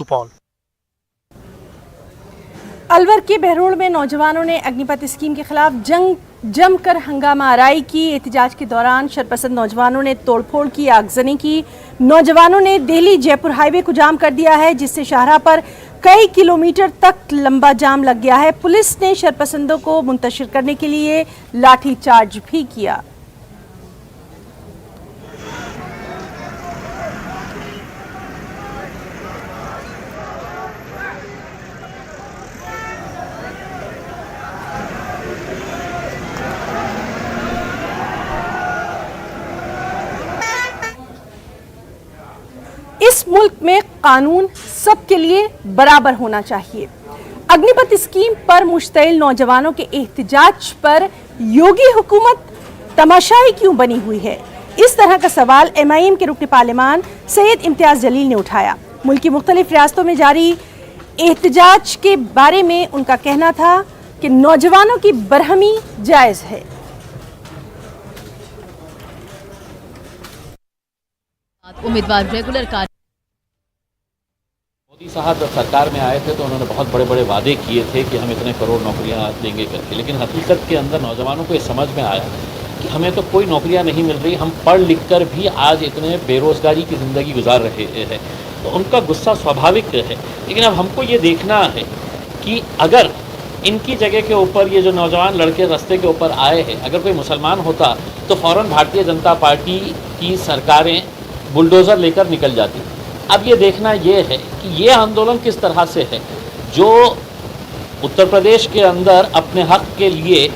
सुपौल। अलवर के बहरोड़ में नौजवानों ने अग्निपथ स्कीम के खिलाफ जमकर हंगामा आराई की। एहतजाज के दौरान शरपसंद नौजवानों ने तोड़फोड़ की, आगजनी की। नौजवानों ने दिल्ली जयपुर हाईवे को जाम कर दिया है, जिससे शाहराह पर कई किलोमीटर तक लंबा जाम लग गया है। पुलिस ने शरपसंदों को मुंतशिर करने के लिए लाठीचार्ज भी किया। इस मुल्क में कानून सबके लिए बराबर होना चाहिए। अग्निपथ स्कीम पर मुश्तइल नौजवानों के एहतजाज पर योगी हुकूमत तमाशाई क्यों बनी हुई है? इस तरह का सवाल MIM के रुकन पार्लिमान सैयद इम्तियाज जलील ने उठाया। मुल्क की मुख्तलिफ रियासतों में जारी एहतजाज के बारे में उनका कहना था कि नौजवानों की बरहमी जायज़ है। उम्मीदवार रेगुलर कार्य मोदी साहब जब सरकार में आए थे तो उन्होंने बहुत बड़े बड़े वादे किए थे कि हम इतने करोड़ नौकरियां देंगे करके, लेकिन हकीकत के अंदर नौजवानों को ये समझ में आया कि हमें तो कोई नौकरियां नहीं मिल रही, हम पढ़ लिख कर भी आज इतने बेरोज़गारी की ज़िंदगी गुजार रहे हैं। तो उनका गुस्सा स्वाभाविक है, लेकिन अब हमको ये देखना है कि अगर इनकी जगह के ऊपर ये जो नौजवान लड़के रास्ते के ऊपर आए हैं, अगर कोई मुसलमान होता तो फ़ौरन भारतीय जनता पार्टी की सरकारें बुलडोज़र लेकर निकल जाती। अब ये देखना ये है कि ये आंदोलन किस तरह से है। जो उत्तर प्रदेश के अंदर अपने हक के लिए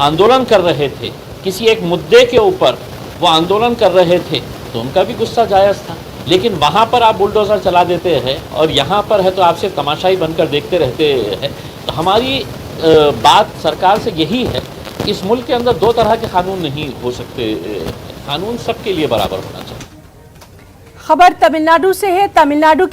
आंदोलन कर रहे थे, किसी एक मुद्दे के ऊपर वो आंदोलन कर रहे थे, तो उनका भी गुस्सा जायज़ था। लेकिन वहाँ पर आप बुलडोज़र चला देते हैं और यहाँ पर है तो आप सिर्फ तमाशाई बनकर देखते रहते हैं। तो हमारी बात सरकार से यही है, इस मुल्क के अंदर दो तरह के कानून नहीं हो सकते, कानून सबके लिए बराबर होना चाहिए। खबर तमिलनाडु से है। तमिलनाडु